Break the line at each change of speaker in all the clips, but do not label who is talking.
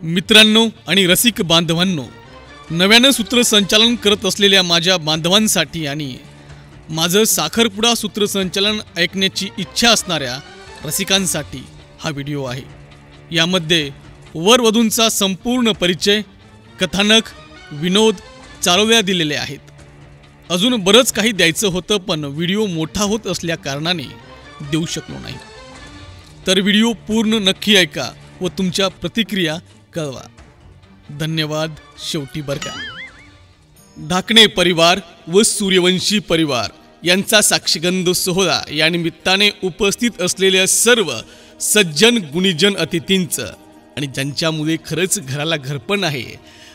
मित्रांनो आणि रसिक बांधवांनो, नव्यानं सूत्रसंचालन करत असलेल्या माझ्या बांधवांसाठी आणि माझं साखरपुडा सूत्रसंचालन ऐकण्याची इच्छा असणाऱ्या रसिकांसाठी हा व्हिडिओ आहे। यामध्ये वरवधूंचा संपूर्ण परिचय, कथानक, विनोद चालवल्या दिलेले आहेत। अजून बरंच काही द्यायचं होतं, पण व्हिडिओ मोठा होत असल्या कारणाने देऊ शकलो नाही। तर व्हिडिओ पूर्ण नक्की ऐका व तुमच्या प्रतिक्रिया कळवा। धन्यवाद। शेवटी बरं का, ढाकणे परिवार व सूर्यवंशी परिवार यांचा साक्षीगंध सोहळा या निमित्ताने उपस्थित असलेल्या सर्व सज्जन गुणीजन अतिथींचं आणि ज्यांच्यामुळे खरंच घराला घरपण आहे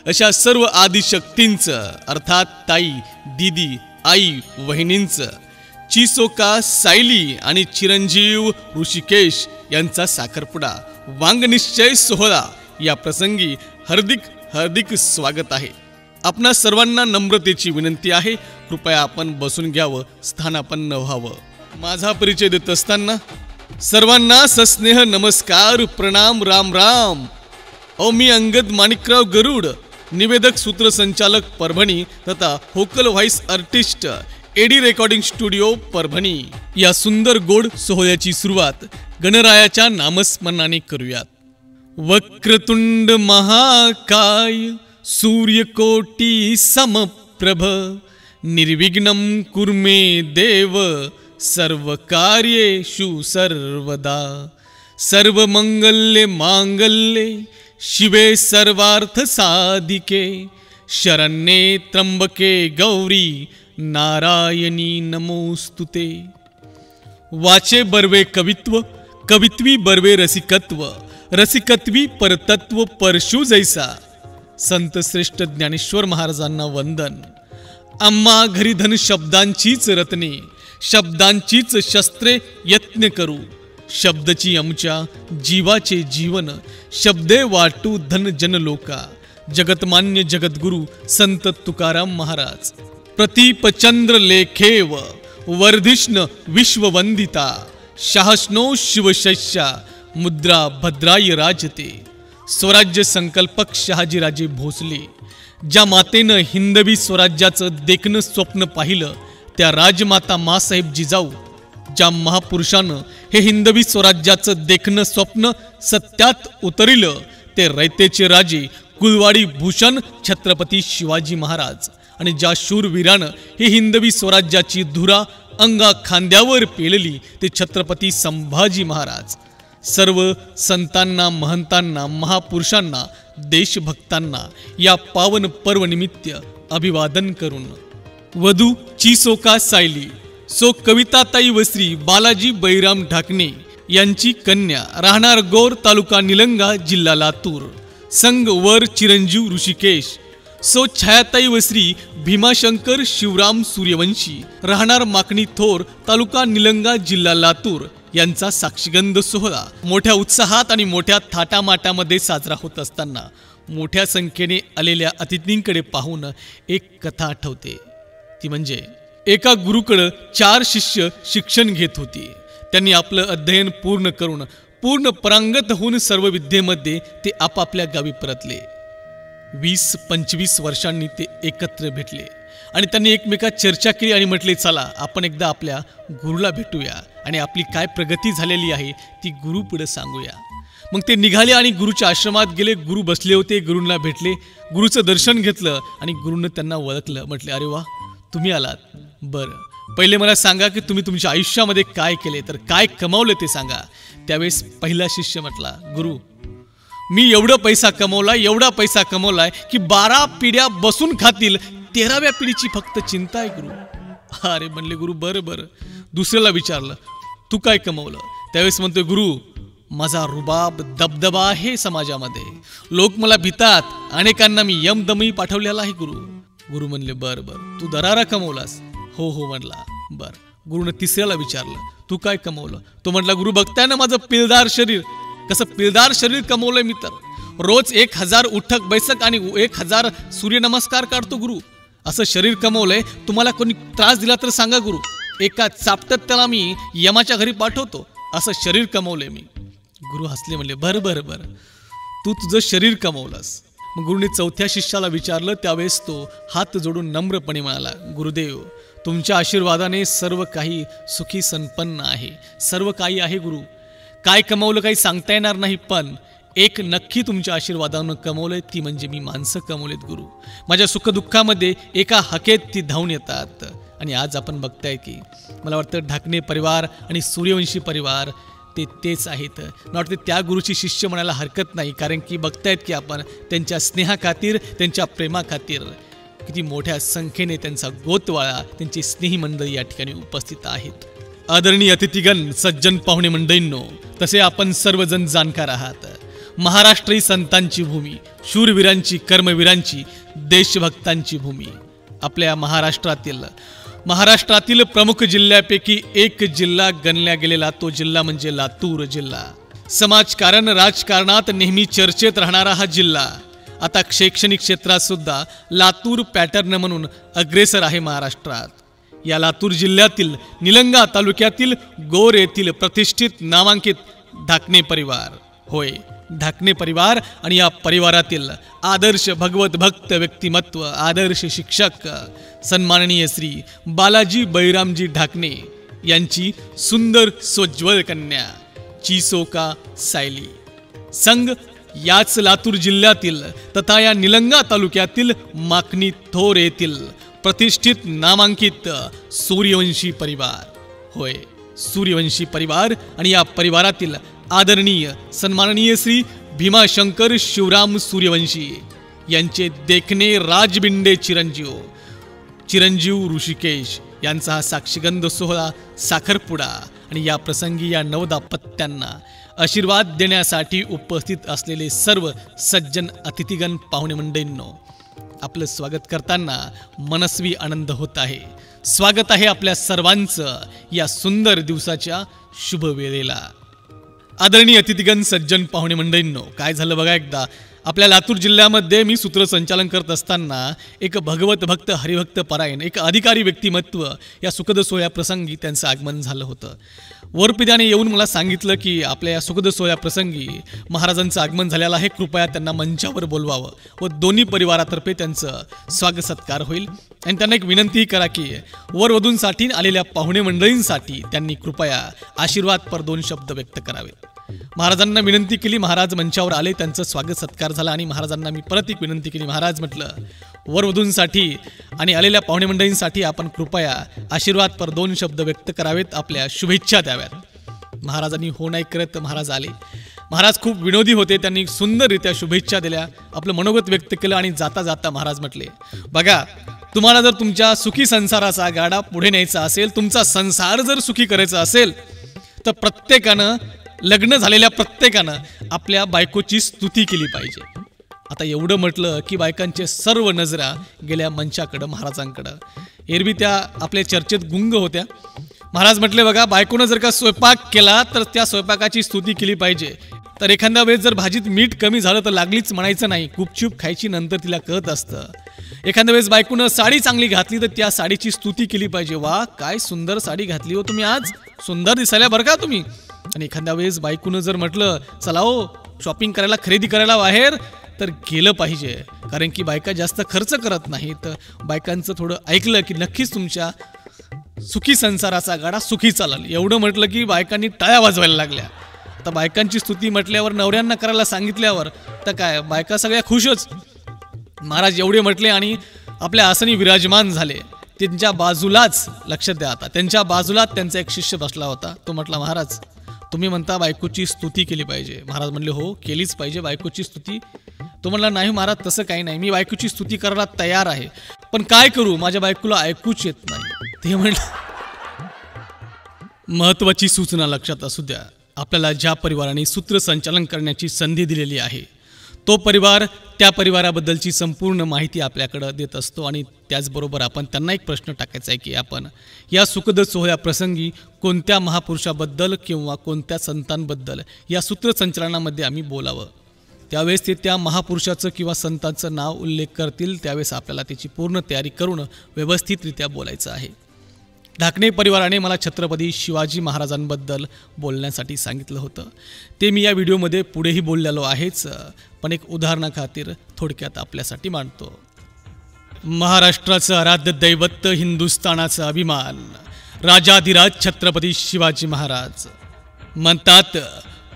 अशा सर्व आदिशक्तींचं अर्थात ताई, दीदी, आई, वहिनींचं, चिसोका सायली आणि चिरंजीव ऋषिकेश यांचा साखरपुडा वांगनिश्चय सोहळा या प्रसंगी हार्दिक हार्दिक स्वागत आहे। आपणा सर्वांना नम्रतेची विनंती आहे, कृपया आपण बसून घ्यावं, स्थानापन्न व्हावं। माझा परिचय देत असताना सर्वांना सस्नेह नमस्कार, प्रणाम, राम राम। मी अंगद माणिकराव गरुड, निवेदक, सूत्रसंचालक परभणी तथा vocal voice artist AD recording studio Parbhani. या सुंदर गोड सोहळ्याची सुरुवात गणरायाच्या नामस्मरणाने करूयात। वक्रतुंड महाकाय सूर्यकोटी समप्रभ निर्विघ्नं कुर्मे देव सर्वकार्येषु सर्वदा। सर्वमंगल्ये मांगल्ये शिवे सर्वार्थ साधिके शरण्ये त्र्यंबके गौरी नारायणी नमोस्तुते। वाचे बर्वे कवित्व, कवित्वी बर्वे रसिकत्व, रसिकत्वी परतत्व परशु जैसा। संत श्रेष्ठ ज्ञानेश्वर महाराजांना वंदन। आम्हा घरी धन शब्दांचीच रत्ने, शब्दांचीच शस्त्रे यत्न करू। शब्दची आमच्या जीवाचे जीवन, शब्दे वाटू धन जन लोका। जगतमान्य जगद्गुरु संत तुकाराम महाराज। प्रतीप चंद्र लेखेव वर्धिष्ण विश्ववंदिता। शाहस्नो शिवशैष्या मुद्रा भद्राय राजते। स्वराज्य संकल्पक शहाजीराजे भोसले। ज्या मातेनं हिंदवी स्वराज्याचं देखणं स्वप्न पाहिलं त्या राजमाता मासाहेब जिजाऊ। ज्या महापुरुषानं हे हिंदवी स्वराज्याचं देखणं स्वप्न सत्यात उतरिलं ते रयतेचे राजे कुलवाडी भूषण छत्रपती शिवाजी महाराज। आणि ज्या शूरवीरानं हे हिंदवी स्वराज्याची धुरा अंगा खांद्यावर पेलली ते छत्रपती संभाजी महाराज। सर्व संतांना, महंतांना, महापुरुषांना, देशभक्तांना या पावन पर्व निमित्त अभिवादन करून वधू चिसोका सायली सो कविताताई व श्री बालाजी बैराम ढाकणे यांची कन्या, राहणार गौर, तालुका निलंगा, जिल्हा लातूर। संग वर चिरंजीव ऋषिकेश सो छायाताई व श्री भीमाशंकर शिवराम सूर्यवंशी, राहणार माकणी थोर, तालुका निलंगा, जिल्हा लातूर यांचा साक्षीगंध सोहळा मोठ्या उत्साहात आणि मोठ्या थाटामाटामध्ये साजरा होत असताना मोठ्या संख्येने आलेल्या अतिथींकडे पाहून एक कथा आठवते। ती म्हणजे एका गुरुकडे 4 शिष्य शिक्षण घेत होते। त्यांनी आपलं अध्ययन पूर्ण करून पूर्ण परांगत होऊन सर्व विद्येमध्ये ते आपापल्या गावी परतले। 20-25 वर्षांनी ते एकत्र भेटले आणि त्यांनी एकमेकात चर्चा केली आणि म्हटले, चला आपण एकदा आपल्या गुरुला भेटूया आणि आपली काय प्रगती झालेली आहे ती गुरु पुढे सांगूया। मग ते निघाले आणि गुरुच्या आश्रमात गेले। गुरु बसले होते, गुरूंना भेटले, गुरुचं दर्शन घेतलं आणि गुरुनं त्यांना ओळखलं। म्हटले, अरे वा, तुम्ही आलात, बरं पहिले मला सांगा की तुम्ही तुमच्या आयुष्यामध्ये काय केले, तर काय कमावलं ते सांगा। त्यावेळेस पहिला शिष्य म्हटला, गुरु मी एवढा पैसा कमवलाय की 12 पिढ्या बसून खातील, 13व्या पिढीची फक्त चिंता आहे गुरु। अरे म्हणले गुरु, बरं बरं। दुसऱ्याला विचारलं, तू काय कमवलं? त्यावेळेस म्हणतोय, गुरु माझा रुबाब दबदबा आहे समाजामध्ये, लोक मला भितात, अनेकांना मी यमदमही पाठवलेला आहे गुरु। गुरु म्हणले, बरं बरं, तू दरारा कमवलास? हो हो म्हणला, बरं। गुरुनं तिसऱ्याला विचारलं, तू काय कमवलं? तो म्हटला, गुरु बघताय ना माझं पिळदार शरीर, कसं पिळदार शरीर कमवलंय मी, तर रोज 1000 उठक बैसक आणि 1000 सूर्यनमस्कार काढतो गुरु, असं शरीर कमवलंय। तुम्हाला कोणी त्रास दिला तर सांगा गुरु, एका चापटत त्याला मी यमाच्या घरी पाठवतो, असं शरीर कमवलंय मी। गुरु हसले, म्हणले, बरं बरं बरं, तू तुझं शरीर कमवलंस. मग गुरुने चौथ्या शिष्याला विचारलं. त्यावेळेस तो हात जोडून नम्रपणे म्हणाला, गुरुदेव, तुमच्या आशीर्वादाने सर्व काही सुखी संपन्न आहे. सर्व काही आहे गुरु. काय कमवलं काही सांगता येणार नाही, पण एक नक्की तुमच्या आशीर्वादानं कमवलंय, ती म्हणजे मी माणसं कमवलेत गुरु. माझ्या सुखदुःखामध्ये एका हाकेत ती धावून येतात. आणि आज आपण बघताय की मला वाटतं ढाकणे परिवार आणि सूर्यवंशी परिवार तेच आहेत. मला वाटतं त्या गुरुची शिष्य म्हणायला हरकत नाही, कारण की बघतायत की आपण त्यांच्या स्नेहाखातीर, त्यांच्या प्रेमाखातीर किती मोठ्या संख्येने त्यांचा गोतवाळा, त्यांची स्नेही मंडळी या ठिकाणी उपस्थित आहेत. आदरणीय अतिथीगण, सज्जन पाहुणे मंडळींनो, तसे आपण सर्वजण जाणकार आहात. महाराष्ट्र ही संतांची भूमी, शूरवीरांची, कर्मवीरांची, देशभक्तांची भूमी. आपल्या महाराष्ट्रातील प्रमुख जिल्ह्यापैकी एक जिल्हा गणला गेलेला तो जिल्हा म्हणजे लातूर जिल्हा. समाजकारण, राजकारणात नेहमी चर्चेत राहणारा हा जिल्हा आता शैक्षणिक क्षेत्रात सुद्धा लातूर पॅटर्न म्हणून अग्रेसर आहे महाराष्ट्रात. या लातूर जिल्ह्यातील निलंगा तालुक्यातील गोर येथील प्रतिष्ठित नामांकित ढाकणे परिवार, होय ढाकणे परिवार, आणि या परिवारातील आदर्श भगवत भक्त व्यक्तिमत्व, आदर्श शिक्षक सन्माननीय श्री बालाजी बैरामजी ढाकणे यांची सुंदर सोज्वल कन्या चिसोका सायली संघ याच लातूर जिल्ह्यातील तथा या निलंगा तालुक्यातील माखणी थोर येथील प्रतिष्ठित नामांकित सूर्यवंशी परिवार, होय सूर्यवंशी परिवार. आणि या परिवारातील आदरणीय सन्माननीय श्री भीमाशंकर शिवराम सूर्यवंशी यांचे देखणे राजबिंडे चिरंजीव ऋषिकेश यांचा हा साक्षीगंध सोहळा साखरपुडा. आणि या प्रसंगी या नवदाम्पत्यांना आशीर्वाद देण्यासाठी उपस्थित असलेले सर्व सज्जन अतिथीगण, पाहुणे मंडळींनो, आपलं स्वागत करताना मनस्वी आनंद होत आहे. स्वागत आहे आपल्या सर्वांचं या सुंदर दिवसाच्या शुभ वेळेला. आदरणीय अतिथीगण, सज्जन पाहुणे मंडळींनो, काय झालं बघा एकदा. आपल्या लातूर जिल्ह्यामध्ये मी सूत्रसंचालन करत असताना एक भगवत भक्त, हरिभक्त परायण, एक अधिकारी व्यक्तिमत्व या सुखद सोहळ्याप्रसंगी त्यांचं आगमन झालं होतं. वरपिद्याने येऊन मला सांगितलं की आपल्या या सुखद सोहळ्याप्रसंगी महाराजांचं आगमन झालेलं आहे, कृपया त्यांना मंचावर बोलवावं व दोन्ही परिवारातर्फे त्यांचं स्वागत सत्कार होईल. आणि त्यांना एक विनंती करा की वरवधूंसाठी आलेल्या पाहुणे मंडळींसाठी त्यांनी कृपया आशीर्वादपर 2 शब्द व्यक्त करावे. महाराजांना विनंती केली. महाराज मंचावर आले, त्यांचं स्वागत सत्कार झाला. आणि महाराजांना मी परत एक विनंती केली. महाराज म्हटलं, वरवधूंसाठी आणि आलेल्या पाहुणे मंडळींसाठी आपण कृपया आशीर्वादपर 2 शब्द व्यक्त करावेत, आपल्या शुभेच्छा द्याव्यात. महाराजांनी हो नाही करत महाराज आले. महाराज खूप विनोदी होते, त्यांनी सुंदररित्या शुभेच्छा दिल्या, आपलं मनोगत व्यक्त केलं. आणि जाता जाता महाराज म्हटले, बघा, तुम्हाला जर तुमच्या सुखी संसाराचा गाडा पुढे न्यायचा असेल, तुमचा संसार जर सुखी करायचा असेल, तर प्रत्येकानं, लग्न झालेल्या प्रत्येकानं आपल्या बायकोची स्तुती केली पाहिजे. आता एवढं म्हटलं की बायकांचे सर्व नजरा गेल्या मंचाकडं, महाराजांकडं. एरवी त्या आपल्या चर्चेत गुंग होत्या. महाराज म्हटले, बघा, बायकोनं जर का स्वयंपाक केला तर त्या स्वयंपाकाची स्तुती केली पाहिजे. तर एखाद्या वेळेस जर भाजीत मीठ कमी झालं तर लागलीच म्हणायचं नाही, गुपचूप खायची, नंतर तिला कळत असतं. एखाद्या वेळेस बायकोनं साडी चांगली घातली तर त्या साडीची स्तुती केली पाहिजे. वा, काय सुंदर साडी घातली हो तुम्ही, आज सुंदर दिसायला बरं का तुम्ही. आणि एखाद्या वेळेस बायकोनं जर म्हटलं, चला हो शॉपिंग करायला, खरेदी करायला बाहेर, तर गेलं पाहिजे. कारण की बायका जास्त खर्च करत नाहीत. बायकांचं थोडं ऐकलं की नक्कीच तुमच्या सुखी संसाराचा गाडा सुखी चालेल. एवढं म्हटलं की बायकांनी टाळ्या वाजवायला लागल्या. आता बायकांची स्तुती म्हटल्यावर, नवऱ्यांना करायला सांगितल्यावर तर काय, बायका सगळ्या खुशच. महाराज एवढे म्हटले आणि आपल्या आसनी विराजमान झाले. त्यांच्या बाजूलाच, लक्षात द्या आता, त्यांच्या बाजूलाच त्यांचा एक शिष्य बसला होता. तो म्हटला, महाराज तुम्ही म्हणता बायकोची स्तुती केली पाहिजे. महाराज म्हणले, हो केलीच पाहिजे बायकोची स्तुती. तो म्हणला, नाही महाराज, तसं काही नाही, मी बायकोची स्तुती करायला तयार आहे, पण काय करू, माझ्या बायकोला ऐकूच येत नाही. ते म्हणलं, महत्वाची सूचना लक्षात असू द्या, आपल्याला ज्या परिवाराने सूत्रसंचालन करण्याची संधी दिलेली आहे तो परिवार, त्या परिवाराबद्दलची संपूर्ण माहिती आपल्याकडं देत असतो. आणि त्याचबरोबर आपण त्यांना एक प्रश्न टाकायचा आहे की आपण या सुखद सोहळ्याप्रसंगी कोणत्या महापुरुषाबद्दल किंवा कोणत्या संतांबद्दल या सूत्रसंचालनामध्ये आम्ही बोलावं. त्यावेळेस ते त्या महापुरुषाचं किंवा संतांचं नाव उल्लेख करतील, त्यावेळेस आपल्याला त्याची पूर्ण तयारी करून व्यवस्थितरित्या बोलायचं आहे. ढाकणे परिवाराने मला छत्रपती शिवाजी महाराजांबद्दल बोलण्यासाठी सांगितलं होतं. ते मी या व्हिडिओमध्ये पुढेही बोललेलो आहेच, पण एक उदाहरणाखातीर थोडक्यात आपल्यासाठी मांडतो. महाराष्ट्राचं आराध्य दैवत, हिंदुस्थानाचा अभिमान, राजाधिराज छत्रपती शिवाजी महाराज म्हणतात,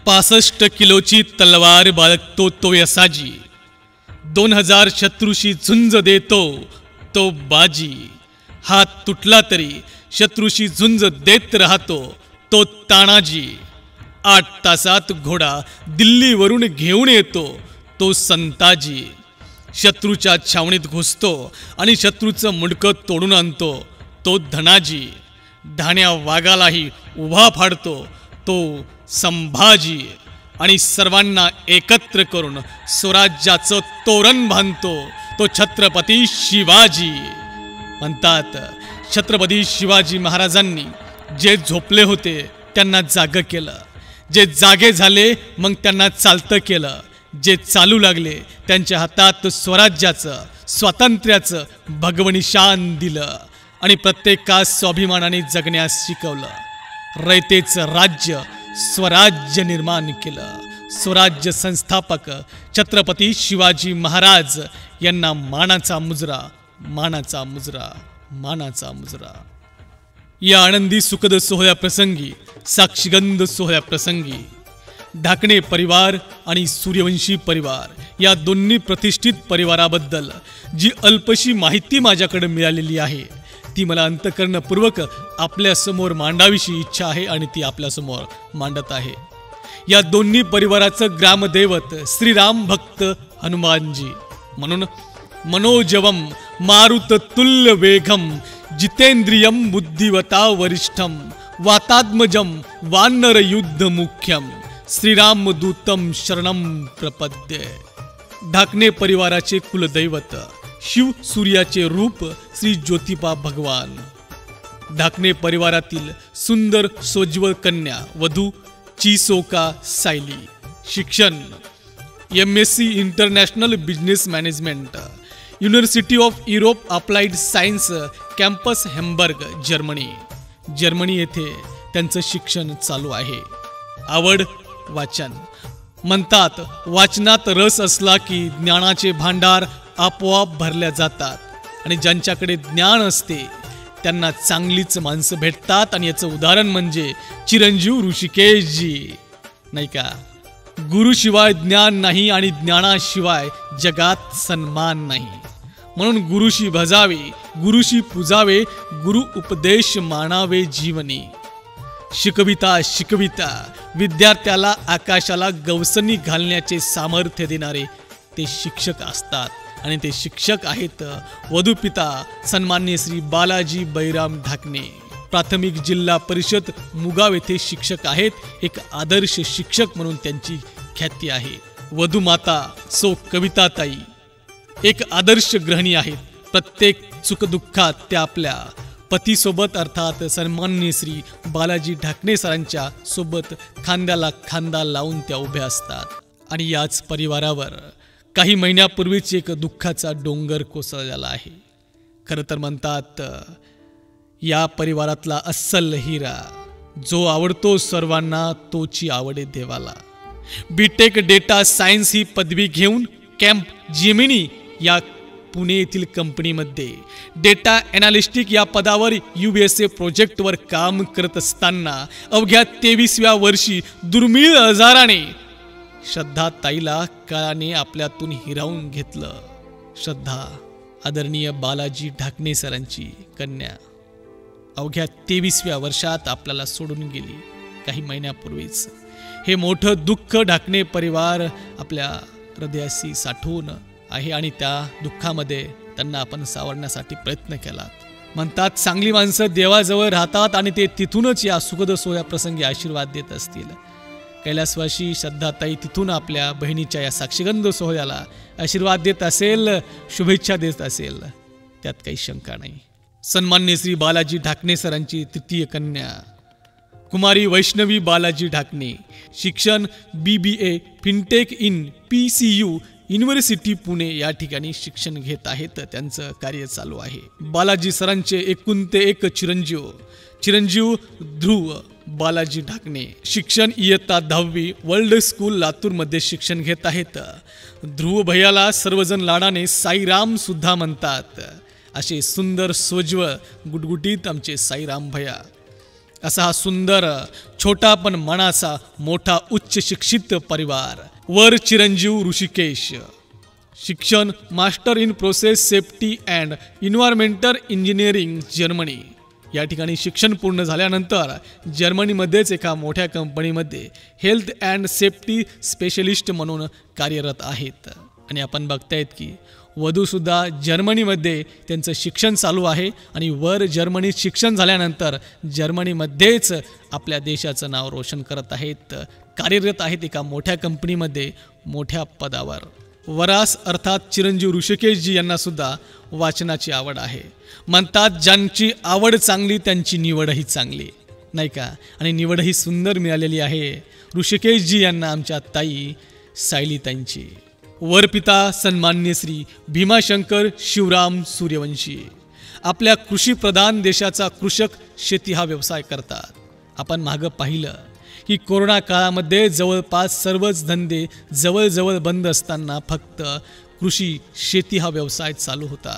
65 किलोची तलवार बाळगतो तो यसाजी, 2000 शत्रूशी झुंज देतो तो बाजी, हात तुटला तरी शत्रूशी झुंज देत राहतो तो तानाजी, 8 तासात घोडा दिल्लीवरून घेऊन येतो तो संताजी, शत्रूच्या छावणीत घुसतो आणि शत्रूचं मुंडकं तोडून आणतो तो धनाजी, ढाण्या वाघालाही उभा फाडतो तो संभाजी आणि सर्वांना एकत्र करून स्वराज्याचं तोरण बांधतो तो छत्रपती शिवाजी. म्हणतात, छत्रपती शिवाजी महाराजांनी जे झोपले होते त्यांना जागं केलं, जे जागे झाले मग त्यांना चालतं केलं, जे चालू लागले त्यांच्या हातात स्वराज्याचं, स्वातंत्र्याचं भगवनिशान दिलं आणि प्रत्येकास स्वाभिमानाने जगण्यास शिकवलं. रयतेचं राज्य स्वराज्य निर्माण केलं. स्वराज्य संस्थापक छत्रपती शिवाजी महाराज यांना मानाचा मुजरा, मानाचा मुजरा, मानाचा मुजरा. या आनंदी सुखद सोहळ्याप्रसंगी, साक्षीगंध सोहळ्याप्रसंगी ढाकणे परिवार आणि सूर्यवंशी परिवार या दोन्ही प्रतिष्ठित परिवाराबद्दल जी अल्पशी माहिती माझ्याकडे मिळालेली आहे ती मला अंतःकरणपूर्वक आपल्यासमोर मांडावीशी इच्छा आहे आणि ती आपल्यासमोर मांडत आहे. या दोन्ही परिवाराचं ग्रामदैवत श्रीराम भक्त हनुमानजी म्हणून मनोजवम मारुत तुल्य वेगम जितेंद्रियम बुद्धिवता वरिष्ठम वातात्मजम वानर युद्ध मुख्यम श्रीरामदूतम शरणम प्रपद्ये. ढाकणे परिवाराचे कुलदैवत शिव सूर्याचे रूप श्री ज्योतिबा भगवान. ढाकणे परिवारातील सुंदर सोज्वळ कन्या वधू चिसोका सायली. शिक्षण MSc international business management, university of Europe applied science campus Hamburg, Germany. Germany येथे त्यांचं शिक्षण चालू आहे. आवड वाचन. म्हणतात, वाचनात रस असला की ज्ञानाचे भांडार आपोआप भरल्या जातात आणि ज्यांच्याकडे ज्ञान असते त्यांना चांगलीच माणसं भेटतात. आणि याचं उदाहरण म्हणजे चिरंजीव ऋषिकेशजी, नाही का? गुरुशिवाय ज्ञान नाही आणि ज्ञानाशिवाय जगात सन्मान नाही. म्हणून गुरुशी भजावे, गुरुशी पूजावे, गुरु उपदेश मानावे जीवनी. शिकविता शिकविता विद्यार्थ्याला आकाशाला गवसणी घालण्याचे सामर्थ्य देणारे ते शिक्षक असतात. आणि ते शिक्षक आहेत वधूपिता सन्मान्य श्री बालाजी बैराम ढाकणे. प्राथमिक जिल्हा परिषद मुगाव येथे शिक्षक आहेत. एक आदर्श शिक्षक म्हणून त्यांची ख्याती आहे. वधूमाता सो कविताताई एक आदर्श गृहिणी आहेत. प्रत्येक सुखदुःखात त्या आपल्या पतीसोबत अर्थात सन्मान्य श्री बालाजी ढाकणे सरांच्या सोबत खांद्याला खांदा लावून त्या उभ्या असतात. आणि याच परिवारावर काही महिन्यापूर्वीच एक दुःखाचा डोंगर कोसळलेला आहे. खरं तर म्हणतात, या परिवारातला अस्सल हिरा जो आवडतो सर्वांना तोची आवडे देवाला. बीटेक डेटा सायन्स ही पदवी घेऊन कॅम्प जेमिनी या पुणे येथील कंपनीमध्ये डेटा ॲनालिस्टिक या पदावर USA प्रोजेक्टवर काम करत असताना अवघ्या 23व्या वर्षी दुर्मिळ आजाराने श्रद्धा ताईला काळाने आपल्यातून हिरावून घेतलं. श्रद्धा आदरणीय बालाजी ढाकणे सरांची कन्या अवघ्या 23व्या वर्षात आपल्याला सोडून गेली काही महिन्यापूर्वीच. हे मोठं दुःख ढाकणे परिवार आपल्या हृदयाशी साठवून आहे आणि त्या दुःखामध्ये त्यांना आपण सावरण्यासाठी प्रयत्न केला. म्हणतात, चांगली माणसं देवाजवळ राहतात आणि ते तिथूनच या सुखद सोहळ्या प्रसंगी आशीर्वाद देत असतील. कैलासवासी श्रद्धाताई तिथून आपल्या बहिणीच्या या साक्षीगंध सोहळ्याला आशीर्वाद देत असेल, शुभेच्छा देत असेल, त्यात काही शंका नाही. सन्मान्य श्री बालाजी ढाकणे सरांची तृतीय कन्या कुमारी वैष्णवी बालाजी ढाकणे. शिक्षण BBA fintech in PCU university Pune या ठिकाणी शिक्षण घेत आहेत. त्यांचं कार्य चालू आहे. बालाजी सरांचे एकूण ते एक चिरंजीव चिरंजीव ध्रुव बालाजी ढाकणे शिक्षण इयत्ता 10वी वर्ल्ड स्कूल लातूरमध्ये शिक्षण घेत आहेत. ध्रुव भैयाला सर्वजण लाडाने साईराम सुद्धा म्हणतात. असे सुंदर सोज्वळ गुटगुटीत आमचे साईराम भैया. असा हा सुंदर छोटा पण मनाचा मोठा उच्च शिक्षित परिवार. वर चिरंजीव ऋषिकेश शिक्षण master in process safety and environmental engineering Germany. या ठिकाणी शिक्षण पूर्ण झाल्यानंतर जर्मनीमध्येच एका मोठ्या कंपनीमध्ये हेल्थ अँड सेफ्टी स्पेशलिस्ट म्हणून कार्यरत आहेत. आणि आपण बघतायत की वधूसुद्धा जर्मनीमध्ये त्यांचं शिक्षण चालू आहे आणि वर जर्मनीत शिक्षण झाल्यानंतर जर्मनीमध्येच आपल्या देशाचं नाव रोशन करत आहेत. कार्यरत आहेत एका मोठ्या कंपनीमध्ये मोठ्या पदावर. वरास अर्थात चिरंजीव ऋषिकेशजी यांना सुद्धा वाचनाची आवड आहे. म्हणतात ज्यांची आवड चांगली त्यांची निवडही चांगली, नाही का. आणि निवडही सुंदर मिळालेली आहे ऋषिकेशजी यांना आमच्या ताई सायलीताईंची. वर पिता सन्मान्य श्री भीमाशंकर शिवराम सूर्यवंशी आपल्या कृषीप्रधान देशाचा कृषक शेती हा व्यवसाय करतात. आपण मागं पाहिलं की कोरोना काळामध्ये जवळपास सर्वच धंदे जवळजवळ बंद असताना फक्त कृषी शेती हा व्यवसाय चालू होता.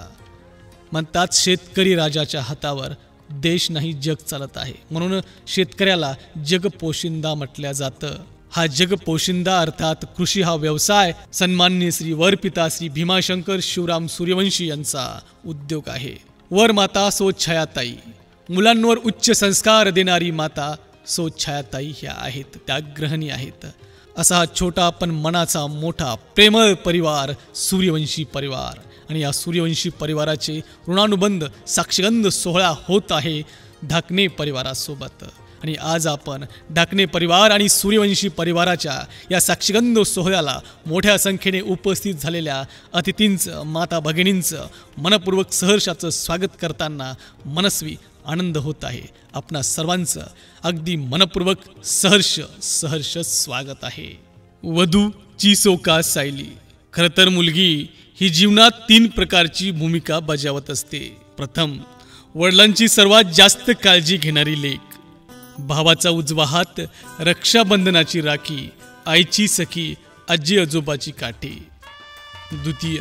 म्हणतात शेतकरी राजाच्या हातावर देश नाही जग चालत आहे. म्हणून शेतकऱ्याला जगपोशिंदा म्हटलं जातं. हा जगपोशिंदा अर्थात कृषी हा व्यवसाय सन्मान्य श्री वरपिता श्री भीमाशंकर शिवराम सूर्यवंशी यांचा उद्योग आहे. वर माता सो छायाताई मुलांवर उच्च संस्कार देणारी माता सो छायाताई ह्या आहेत, त्या गृहिणी आहेत. असा हा छोटा पण मनाचा मोठा प्रेमळ परिवार सूर्यवंशी परिवार. आणि या सूर्यवंशी परिवाराचे ऋणानुबंध साक्षगंध सोहळा होत आहे ढाकणे परिवारासोबत. आणि आज आपण ढाकणे परिवार आणि सूर्यवंशी परिवाराच्या या साक्षगंध सोहळ्याला मोठ्या संख्येने उपस्थित झालेल्या अतिथींचं माता भगिनींचं मनपूर्वक सहर्षाचं स्वागत करताना मनस्वी आनंद होत आहे. आपणा सर्वांचं अगदी मनपूर्वक सहर्ष स्वागत आहे. वधू चिसोका सायली. खरं तर मुलगी ही जीवनात 3 प्रकारची भूमिका बजावत असते. प्रथम वडिलांची सर्वात जास्त काळजी घेणारी लेक, भावाचा उजवा हात, रक्षाबंधनाची राखी, आईची सखी, आजी आजोबाची काठी. द्वितीय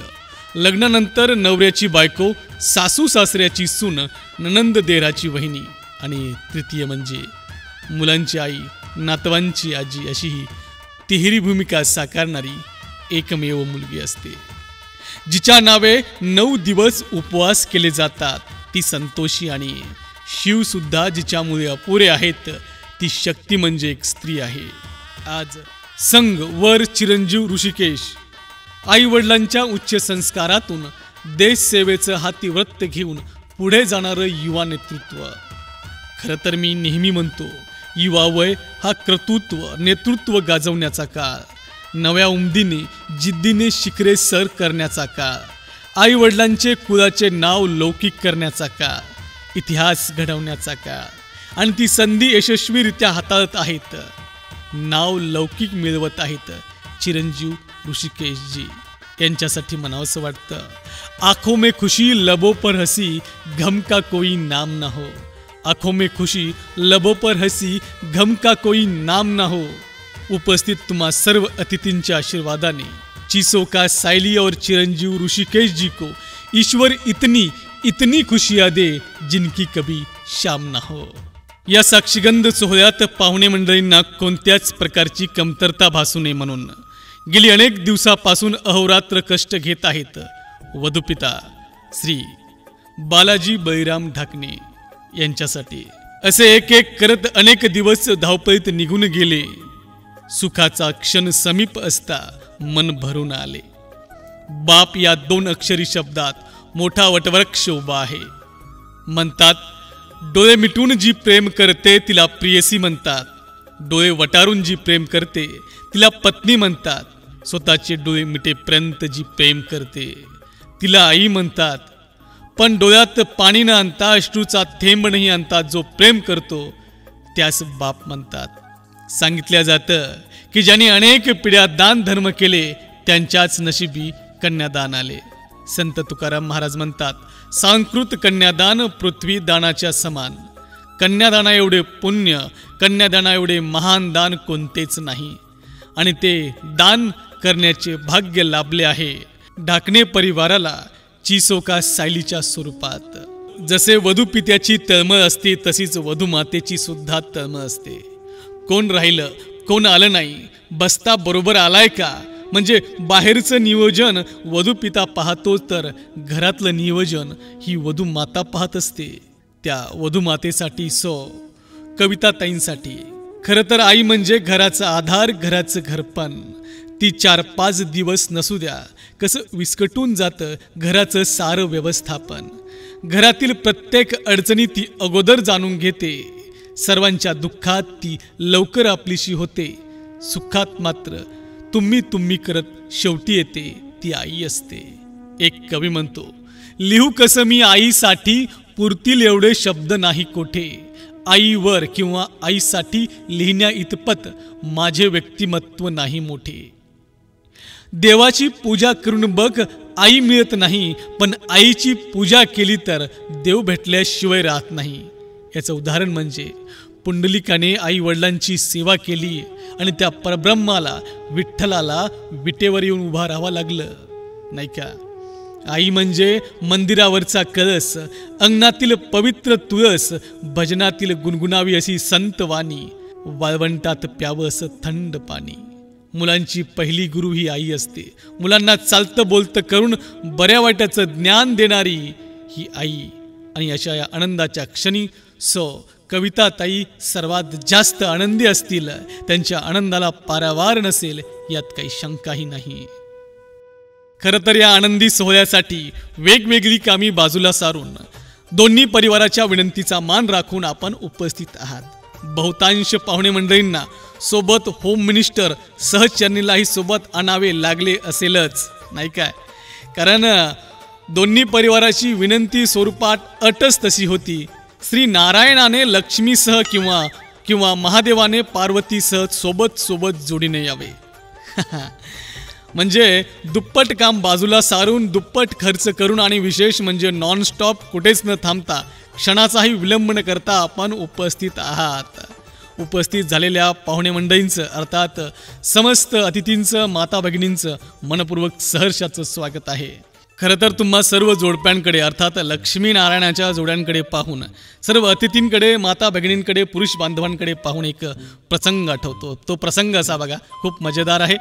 लग्नानंतर नवऱ्याची बायको, सासू सासऱ्याची सून, ननंद देराची वहिनी. आणि तृतीय म्हणजे मुलांची आई, नातवांची आजी. अशी ही तिहेरी भूमिका साकारणारी एकमेव मुलगी असते. जिच्या नावे 9 दिवस उपवास केले जातात ती संतोषी. आणि शिवसुद्धा जिच्यामुळे अपुरे आहेत ती शक्ती म्हणजे एक स्त्री आहे. आज संघ वर चिरंजीव ऋषिकेश आई वडिलांच्या उच्च संस्कारातून देश सेवेचं हाती व्रत घेऊन पुढे जाणारं युवा नेतृत्व. खरं तर मी नेहमी म्हणतो युवा वय हा कर्तृत्व नेतृत्व गाजवण्याचा काळ, नव्या उमदीने जिद्दीने शिखरे सर करण्याचा काळ, आई वडिलांचे कुळाचे नाव लौकिक करण्याचा काळ, इतिहास घडवण्याचा काळ. आणि ती संधी यशस्वीरित्या हाताळत आहेत, नाव लौकिक मिळवत आहेत चिरंजीव ऋषिकेशजी. यांच्यासाठी म्हणावंसं वाटतं आँखों में खुशी लबों पर हसी गम का कोई नाम ना हो. आँखों में खुशी लबों पर हसी गम का कोई नाम ना हो. उपस्थित तुम्हा सर्व अतिथींच्या आशीर्वादाने चिसोका सायली और चिरंजीव ऋषिकेश जी को ईश्वर इतनी इतनी खुशियां दे जिनकी कभी शाम ना हो. या साक्षीगंध सोहळ्यात पाहुणे मंडळींना कोणत्याच प्रकारची कमतरता भासू नये म्हणून गेली अनेक दिवसापासून अहोरात्र कष्ट घेत आहेत वधूपिता श्री बालाजी बळीराम ढाकणे यांच्यासाठी. असे एक एक करत अनेक दिवस धावपळीत निघून गेले. सुखाचा क्षण समीप असता मन भरून आले. बाप या 2 अक्षरी शब्दात मोठा वटवृक्ष उभा आहे. म्हणतात डोळे मिटून जी प्रेम करते तिला प्रियसी म्हणतात. डोळे वटारून जी प्रेम करते तिला पत्नी म्हणतात. स्वतःचे डोळे मिटेपर्यंत जी प्रेम करते तिला आई म्हणतात. पण डोळ्यात पाणी न आणता अश्रूचा थेंब नाही आणता जो प्रेम करतो त्यास बाप म्हणतात. सांगितल्या जातं की ज्यांनी अनेक पिढ्या दान धर्म केले त्यांच्याच नशिबी कन्यादान आले. संत तुकाराम महाराज म्हणतात सांकृत कन्यादान पृथ्वी दानाच्या समान. कन्यादाना एवढे पुण्य, कन्यादाना एवढे महान दान कोणतेच नाही आणि ते दान करण्याचे भाग्य लाभले आहे ढाकणे परिवाराला चिसोका सायलीच्या स्वरूपात. जसे वधूपित्याची तळमळ असते तशीच वधूमातेची सुद्धा तळमळ असते. कोण राहिलं, कोण आलं नाही, बस्ता बरोबर आलाय का, म्हणजे बाहेरचं नियोजन वधूपिता पाहतो तर घरातलं नियोजन ही वधूमाता पाहत असते. त्या वधूमातेसाठी कविताताईंसाठी खरं तर आई म्हणजे घराचा आधार, घराचं घरपण. ती 4-5 दिवस नसू द्या कसं विस्कटून जातं घराचं सारं व्यवस्थापन. घरातील प्रत्येक अडचणी ती अगोदर जाणून घेते. सर्वांच्या दुःखात ती लवकर आपलीशी होते. सुखात मात्र तुम्ही करत शेवटी येते ती आई असते. एक कवी म्हणतो, लिहू कसं मी आईसाठी, पुरतील एवढे शब्द नाही कोठे. आईवर किंवा आईसाठी लिहिण्या इतपत माझे व्यक्तिमत्व नाही मोठे. देवाची पूजा करून बघ आई मिळत नाही, पण आईची पूजा केली तर देव भेटल्याशिवाय राहत नाही. याचं उदाहरण म्हणजे पुंडलिकाने आई वडिलांची सेवा केली आणि त्या परब्रह्माला विठ्ठलाला विटेवर येऊन उभा राहावं लागलं नाही का. आई म्हणजे मंदिरावरचा कळस, अंगणातील पवित्र तुळस, भजनातील गुणगुणावी अशी संतवाणी, वाळवंटात प्यावं असं थंड पाणी. मुलांची पहिली गुरु ही आई असते. मुलांना चालतं बोलतं करून बऱ्या वाईटाचं ज्ञान देणारी ही आई. आणि अशा या आनंदाच्या क्षणी कविताताई सर्वात जास्त आनंदी असतील. त्यांच्या आनंदाला पारावार नसेल यात काही शंकाही नाही. खरं तर या आनंदी सोहळ्यासाठी वेगवेगळी कामी बाजूला सारून दोन्ही परिवाराच्या विनंतीचा मान राखून आपण उपस्थित आहात. बहुतांश पाहुणे मंडळींना सोबत होम मिनिस्टर सहचरणीलाही सोबत आणावे लागले असेलच नाही काय. कारण दोन्ही परिवाराची विनंती स्वरूपात अटच तशी होती. श्री नारायणाने लक्ष्मीसह किंवा महादेवाने पार्वतीसह सोबत जोडीने यावे. म्हणजे दुप्पट काम बाजूला सारून दुप्पट खर्च करून आणि विशेष म्हणजे नॉनस्टॉप कुठेच न थांबता क्षणाचाही विलंब न करता आपण उपस्थित आहात. उपस्थित झालेल्या पाहुणे मंडळींचं अर्थात समस्त अतिथींचं, माता भगिनींचं मनपूर्वक सहर्षाचं स्वागत आहे. खरं तर तुम्हा सर्व जोडप्यांकडे अर्थात लक्ष्मी नारायणाच्या जोड्यांकडे पाहून, सर्व अतिथींकडे, माता भगिनींकडे, पुरुष बांधवांकडे पाहून एक प्रसंग आठवतो. तो प्रसंग असा बघा, खूप मजेदार आहे.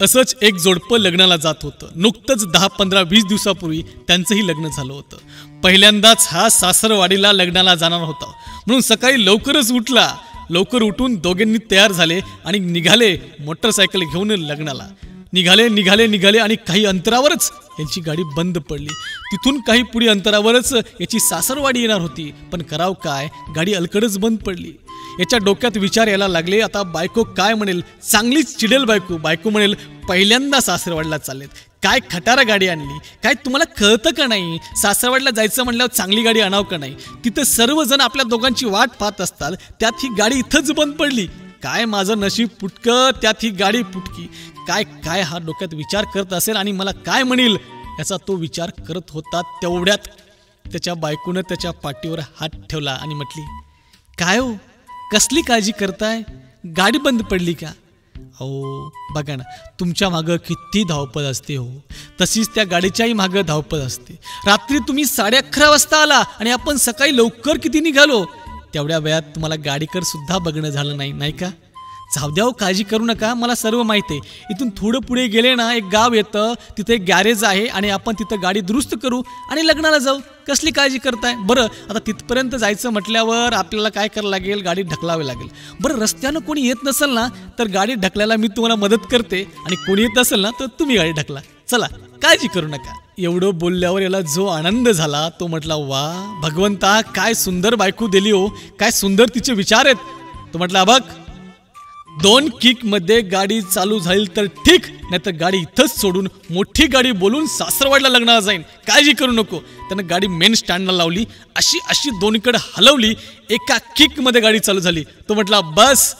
असंच एक जोडपं लग्नाला जात होतं. नुकतंच 10-15-20 दिवसापूर्वी त्यांचंही लग्न झालं होतं. पहिल्यांदाच हा सासरवाडीला लग्नाला जाणार होता म्हणून सकाळी लवकरच उठला. लवकर उठून दोघांनी तयार झाले आणि निघाले मोटरसायकल घेऊन लग्नाला. निघाले आणि काही अंतरावरच यांची गाडी बंद पडली. तिथून काही पुढे अंतरावरच याची सासरवाडी येणार होती. पण कराव काय, गाडी अलकडच बंद पडली. याच्या डोक्यात विचार यायला लागले, आता बायको काय म्हणेल, चांगलीच चिडेल बायको म्हणेल पहिल्यांदा सासरवाडीला चाललेत, काय खटारा गाडी आणली, काय तुम्हाला कळतं का नाही, सासरवाडीला जायचं म्हणल्यावर चांगली गाडी आणाव का नाही. तिथं सर्वजण आपल्या दोघांची वाट पाहत असतात, त्यात ही गाडी इथंच बंद पडली. काय माझं नशीब पुटकं, त्यात ही गाडी पुटकी. काय हा डोक्यात विचार करत असेल आणि मला काय म्हणेल याचा तो विचार करत होता. तेवढ्यात त्याच्या बायकोनं त्याच्या पाठीवर हात ठेवला आणि म्हटली, काय हो, कसली काळजी करताय, गाडी बंद पडली का. अहो बघा ना, तुमच्या मागं किती धावपळ असते हो, तशीच त्या गाडीच्याही मागं धावपळ असते. रात्री तुम्ही 11:30 वाजता आला आणि आपण सकाळी लवकर किती निघालो. तेवढ्या वेळात तुम्हाला गाडीकर सुद्धा बघणं झालं नाही का. जाऊ द्या, काळजी करू नका, मला सर्व माहिती आहे. इथून थोडं पुढे गेले ना एक गाव येतं, तिथे एक गॅरेज आहे आणि आपण तिथं गाडी दुरुस्त करू आणि लग्नाला जाऊ. कसली काळजी करताय. बरं आता तिथपर्यंत जायचं म्हटल्यावर आपल्याला काय करावं लागेल, गाडी ढकलावी लागेल. बरं रस्त्यानं कोणी येत नसेल ना तर गाडी ढकलायला मी तुम्हाला मदत करते आणि कोणी येत असेल ना तर तुम्ही गाडी ढकला, चला काळजी करू नका. एवढं बोलल्यावर याला जो आनंद झाला तो म्हटला, वा भगवंता, काय सुंदर बायको दिली हो, काय सुंदर तिचे विचार आहेत. तो म्हटला, बघ 2 किकमध्ये गाडी चालू झाली तर ठीक, नाहीतर गाडी इथंच सोडून मोठी गाडी बोलून सासरवाडीला लग्नाला जाईन, काळजी करू नको. त्यानं गाडी मेन स्टँडला लावली, अशी दोन्हीकडे हलवली, एका किकमध्ये गाडी चालू झाली. तो म्हटला, बस.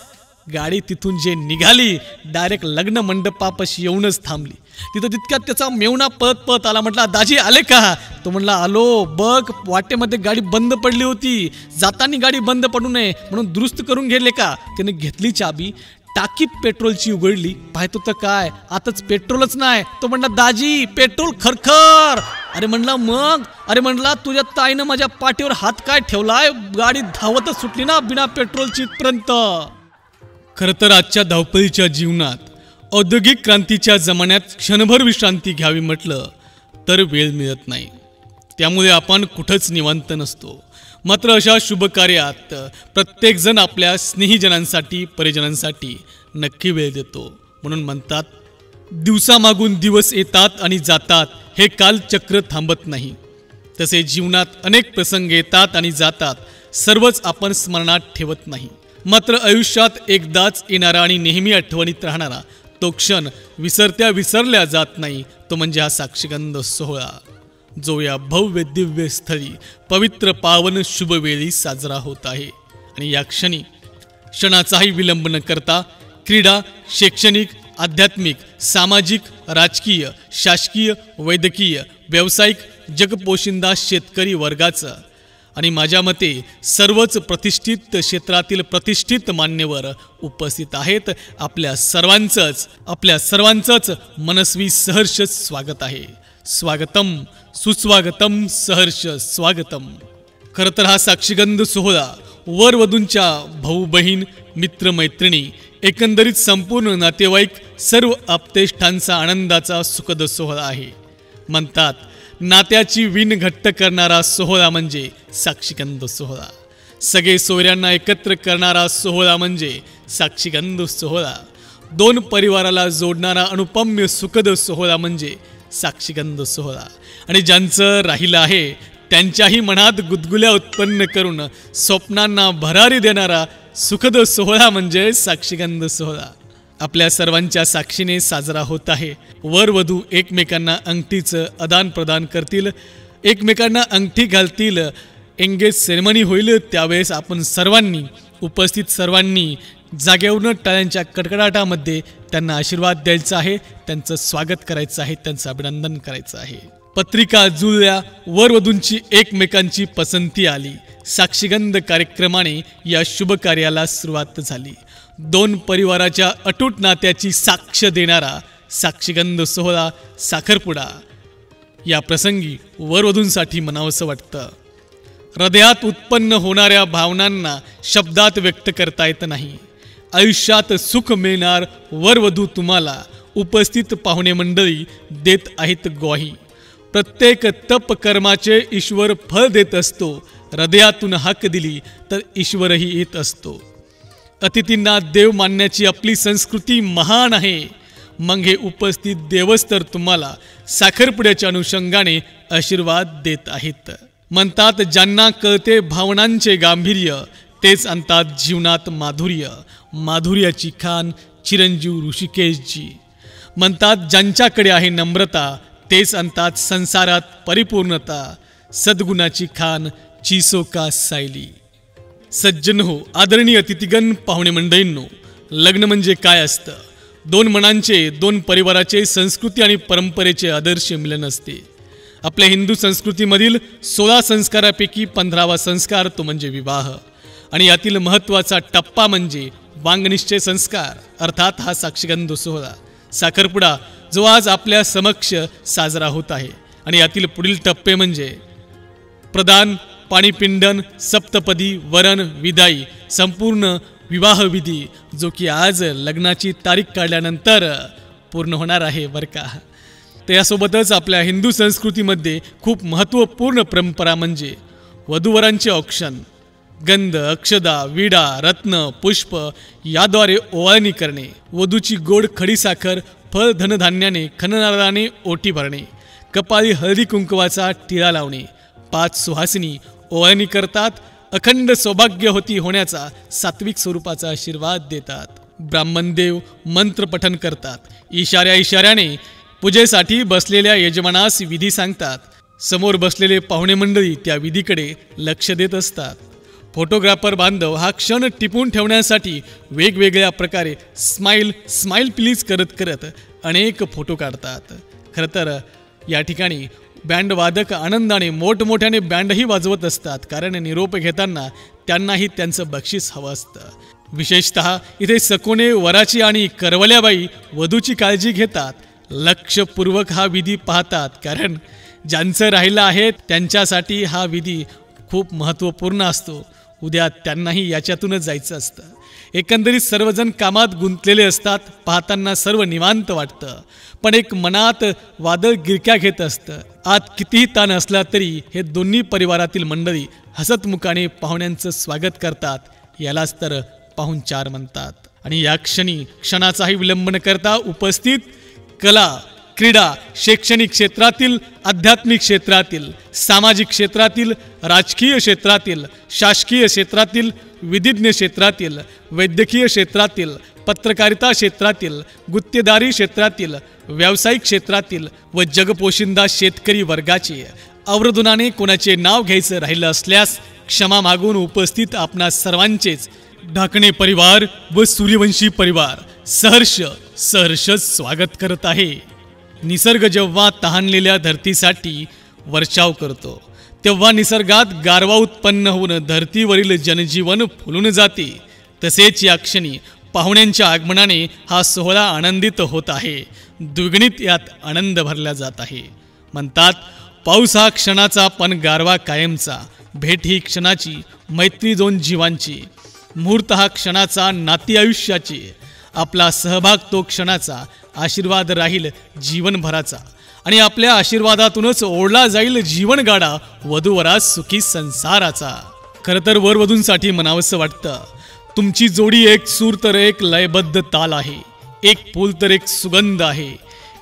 गाडी तिथून जे निघाली डायरेक्ट लग्न मंडपापाशी येऊनच थांबली. तिथं तितक्यात त्याचा मेवणा पळत पळत आला. म्हटला, दाजी आले का? तो म्हणला, आलो. बघ, वाटेमध्ये गाडी बंद पडली होती, जाताना गाडी बंद पडू नये म्हणून दुरुस्त करून गेले का? त्याने घेतली चाबी, टाकी पेट्रोलची उघडली, पाहतो तर काय, आताच पेट्रोलच नाही. तो म्हणला, दाजी पेट्रोल खरखर. अरे म्हणला, मग? अरे म्हणला, तुझ्या ताईनं माझ्या पाठीवर हात काय ठेवलाय, गाडी धावतच सुटली ना बिना पेट्रोलची इथपर्यंत. खरं तर आजच्या धावपळीच्या जीवनात, औद्योगिक क्रांतीच्या जमान्यात क्षणभर विश्रांती घ्यावी म्हटलं तर वेळ मिळत नाही. त्यामुळे आपण कुठंच निवांत नसतो. मात्र अशा शुभ कार्यात प्रत्येकजण आपल्या स्नेहीजनांसाठी, परिजनांसाठी नक्की वेळ देतो. म्हणून म्हणतात, दिवसामागून दिवस येतात आणि जातात, हे कालचक्र थांबत नाही. तसे जीवनात अनेक प्रसंग येतात आणि जातात, सर्वच आपण स्मरणात ठेवत नाही. मात्र आयुष्यात एकदाच येणारा आणि नेहमी आठवणीत राहणारा तो क्षण विसरल्या जात नाही. तो म्हणजे हा साक्षीगंध सोहळा, जो या भव्य दिव्य स्थळी पवित्र पावन शुभवेळी साजरा होत आहे. आणि या क्षणाचाही विलंब न करता क्रीडा, शैक्षणिक, आध्यात्मिक, सामाजिक, राजकीय, शासकीय, वैद्यकीय, व्यावसायिक, जगपोशिंदा शेतकरी वर्गाचं आणि माझ्या मते सर्वच प्रतिष्ठित क्षेत्रातील प्रतिष्ठित मान्यवर उपस्थित आहेत. आपल्या सर्वांचंच मनस्वी सहर्ष स्वागत आहे. स्वागतम, सुस्वागतम, सहर्ष स्वागतम. खरं तर हा साक्षीगंध सोहळा वर वधूंच्या भाऊ बहीण, मित्रमैत्रिणी, एकंदरीत संपूर्ण नातेवाईक, सर्व आप्तेष्टांचा आनंदाचा सुखद सोहळा आहे. म्हणतात, नात्याची विण घट्ट करणारा सोहळा म्हणजे साक्षीगंध सोहळा. सगळे सोयऱ्यांना एकत्र करणारा सोहळा म्हणजे साक्षीगंध सोहळा. दोन परिवाराला जोडणारा अनुपम्य सुखद सोहळा म्हणजे साक्षीगंध सोहळा. आणि ज्यांचं राहिलं आहे त्यांच्याही मनात गुदगुल्या उत्पन्न करून स्वप्नांना भरारी देणारा सुखद सोहळा म्हणजे साक्षीगंध सोहळा. आपल्या सर्वांच्या साक्षीने साजरा होत आहे. वर वधू एकमेकांना अंगठीचं आदान प्रदान करतील, एकमेकांना अंगठी घालतील, एंगेज सेरेमनी होईल. त्यावेळेस आपण सर्वांनी, उपस्थित सर्वांनी जागेवरून टाळ्यांच्या कडकडाटामध्ये त्यांना आशीर्वाद द्यायचा आहे, त्यांचं स्वागत करायचं आहे, त्यांचं अभिनंदन करायचं आहे. पत्रिका जुळल्या, वर वधूंची एकमेकांची पसंती आली. साक्षीगंध कार्यक्रमाने या शुभ कार्याला सुरुवात झाली. दोन परिवाराच्या अटूट नात्याची साक्ष देणारा साक्षीगंध सोहळा, साखरपुडा. या प्रसंगी वरवधूंसाठी म्हणावंसं वाटतं, हृदयात उत्पन्न होणाऱ्या भावनांना शब्दात व्यक्त करता येत नाही. आयुष्यात सुख मिळणार वरवधू तुम्हाला उपस्थित पाहुणे मंडळी देत आहेत ग्वाही. प्रत्येक तप कर्माचे ईश्वर फळ देत असतो. हृदयातून हाक दिली तर ईश्वरही येत असतो. अतिथींना देव मानण्याची आपली संस्कृती महान आहे. मग हे उपस्थित देवच तर तुम्हाला साखरपुड्याच्या अनुषंगाने आशीर्वाद देत आहेत. म्हणतात, ज्यांना कळते भावनांचे गांभीर्य तेच आणतात जीवनात माधुर्य. माधुर्याची खान चिरंजीव ऋषिकेशजी. म्हणतात, ज्यांच्याकडे आहे नम्रता तेच आणतात संसारात परिपूर्णता. सद्गुणाची खान चिसोका सायली. सज्जन हो, आदरणीय अतिथीगण, पाहुणे मंडळींनो, लग्न म्हणजे काय असतं? दोन मनांचे, दोन परिवाराचे, संस्कृती आणि परंपरेचे आदर्श मिलन असते. आपल्या हिंदू संस्कृतीमधील 16 संस्कारापैकी 15वा संस्कार तो म्हणजे विवाह. आणि यातील महत्त्वाचा टप्पा म्हणजे वांगनिश्चय संस्कार, अर्थात हा साक्षीगंध सोहळा, साखरपुडा, जो आज आपल्या समक्ष साजरा होत आहे. आणि यातील पुढील टप्पे म्हणजे प्रदान, पाणीपिंडन, सप्तपदी, वरण, विदाई, संपूर्ण विवाहविधी, जो की आज लग्नाची तारीख काढल्यानंतर पूर्ण होणार आहे बरं का. त्यासोबतच आपल्या हिंदू संस्कृतीमध्ये खूप महत्त्वपूर्ण परंपरा म्हणजे वधूवरांचे औक्षण. गंध, अक्षदा, विडा, रत्न, पुष्प याद्वारे ओवाळणी करणे. वधूची गोड खडीसाखर, फळ, धनधान्याने, खणनाराने ओटी भरणे. कपाळी हळदी कुंकवाचा टिळा लावणे. 5 सुहासिनी ओवाळणी करतात. अखंड सौभाग्य होती होण्याचा सात्विक स्वरूपाचा आशीर्वाद देतात. ब्राह्मणदेव मंत्रपठन करतात. इशाऱ्याने पूजेसाठी बसलेल्या यजमानास विधी सांगतात. समोर बसलेले पाहुणे मंडळी त्या विधीकडे लक्ष देत असतात. फोटोग्राफर बांधव हा क्षण टिपून ठेवण्यासाठी वेगवेगळ्या प्रकारे स्माईल प्लीज करत अनेक फोटो काढतात. खरं तर या ठिकाणी बँड वादक आनंदाने मोठमोठ्याने बँडही वाजवत असतात, कारण निरोप घेताना त्यांनाही त्यांचं बक्षीस हवं असतं. विशेषतः इथे सकोने वराची आणि करवल्याबाई वधूची काळजी घेतात. लक्षपूर्वक हा विधी पाहतात, कारण ज्यांचं राहिलं आहे त्यांच्यासाठी हा विधी खूप महत्त्वपूर्ण असतो. उद्या त्यांनाही याच्यातूनच जायचं असतं. एकंदरीत सर्वजण कामात गुंतलेले असतात. पाहताना सर्व निवांत वाटतं, पण एक मनात वादळ गिरक्या घेत असतं. आत कितीही ताण असला तरी हे दोन्ही परिवारातील मंडळी हसतमुखाने पाहुण्यांचं स्वागत करतात. यालाच तर पाहुणचार म्हणतात. आणि या क्षणाचाही विलंब न करता उपस्थित कला, क्रीडा, शैक्षणिक क्षेत्रातील, आध्यात्मिक क्षेत्रातील, सामाजिक क्षेत्रातील, राजकीय क्षेत्रातील, शासकीय क्षेत्रातील, विधिज्ञ क्षेत्रातील, वैद्यकीय क्षेत्रातील, पत्रकारिता क्षेत्रातील, गुत्तेदारी क्षेत्रातील, व्यावसायिक क्षेत्रातील व जगपोशिंदा शेतकरी वर्गाचे आवर्जुनाने कोणाचे नाव घ्यायचं राहिलं असल्यास क्षमा मागून उपस्थित आपणा सर्वांचेच ढाकणे परिवार व सूर्यवंशी परिवार सहर्ष स्वागत करत आहे. निसर्ग जेव्हा तहानलेल्या धरतीसाठी वर्षाव करतो, तेव्हा निसर्गात गारवा उत्पन्न होऊन धरतीवरील जनजीवन फुलून जाते. तसेच या क्षणी पाहुण्यांच्या आगमनाने हा सोहळा आनंदित होत आहे. द्विगुणित यात आनंद भरला जात आहे. म्हणतात, पाऊस हा क्षणाचा पण गारवा कायमचा, भेट ही क्षणाची, मैत्री दोन जीवांची, मुहूर्त हा क्षणाचा, नाती आयुष्याची, आपला सहभाग तो क्षणाचा, आशीर्वाद राहील जीवनभराचा, आणि आपल्या आशीर्वादातूनच ओढला जाईल जीवनगाडा वधूवरा सुखी संसाराचा. खरं तर वरवधूंसाठी म्हणावंसं वाटतं, तुमची जोडी एक सूर तर एक लयबद्ध ताल आहे, एक फूल तर एक सुगंध आहे,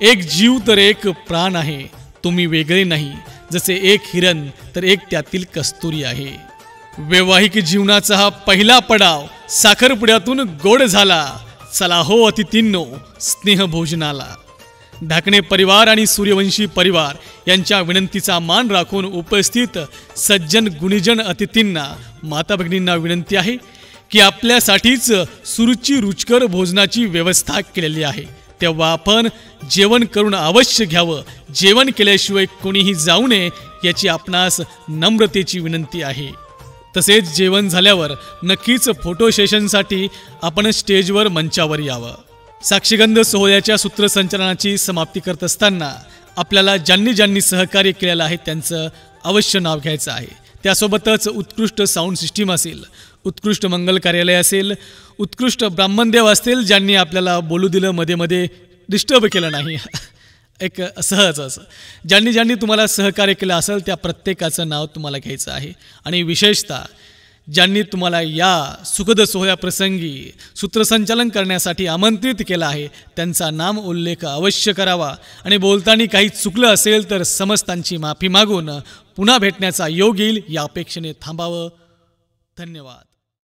एक जीव तर एक प्राण आहे. तुम्ही वेगळे नाही, जसे एक हिरण तर एक त्यातील कस्तुरी आहे. वैवाहिक जीवनाचा हा पहिला पडाव साखरपुड्यातून गोड झाला. चला हो अतिथींनो स्नेहभोजनाला. ढाकणे परिवार आणि सूर्यवंशी परिवार यांच्या विनंतीचा मान राखून उपस्थित सज्जन गुणीजन अतिथींना, माता भगिनींना विनंती आहे की आपल्यासाठीच सुरुची रुचकर भोजनाची व्यवस्था केलेली आहे, तेव्हा आपण जेवण करून अवश्य घ्यावं. जेवण केल्याशिवाय कोणीही जाऊ नये याची आपणास नम्रतेची विनंती आहे. तसेच जेवण झाल्यावर नक्कीच फोटो सेशनसाठी आपण स्टेजवर मंचावर यावं. साक्षीगंध सोहळ्याच्या सूत्रसंचालनाची समाप्ती करत असताना आपल्याला ज्यांनी ज्यांनी सहकार्य केलेलं आहे त्यांचं अवश्य नाव घ्यायचं आहे. त्यासोबतच उत्कृष्ट साऊंड सिस्टीम असेल, उत्कृष्ट मंगल कार्यालय असेल, उत्कृष्ट ब्राह्मणदेव असतील, ज्यांनी आपल्याला बोलू दिलं, मध्ये मध्ये डिस्टर्ब केलं नाही, एक सहज असं ज्यांनी ज्यांनी तुम्हाला सहकार्य केलं असेल त्या प्रत्येकाचं नाव तुम्हाला घ्यायचं आहे. आणि विशेषतः ज्यांनी तुम्हाला या सुखद सोहळ्याप्रसंगी सूत्रसंचालन करण्यासाठी आमंत्रित केलं आहे त्यांचा नाम उल्लेख अवश्य करावा. आणि बोलताना काही चुकलं असेल तर समस्तांची माफी मागून पुन्हा भेटण्याचा योग येईल या अपेक्षेने थांबावं. धन्यवाद.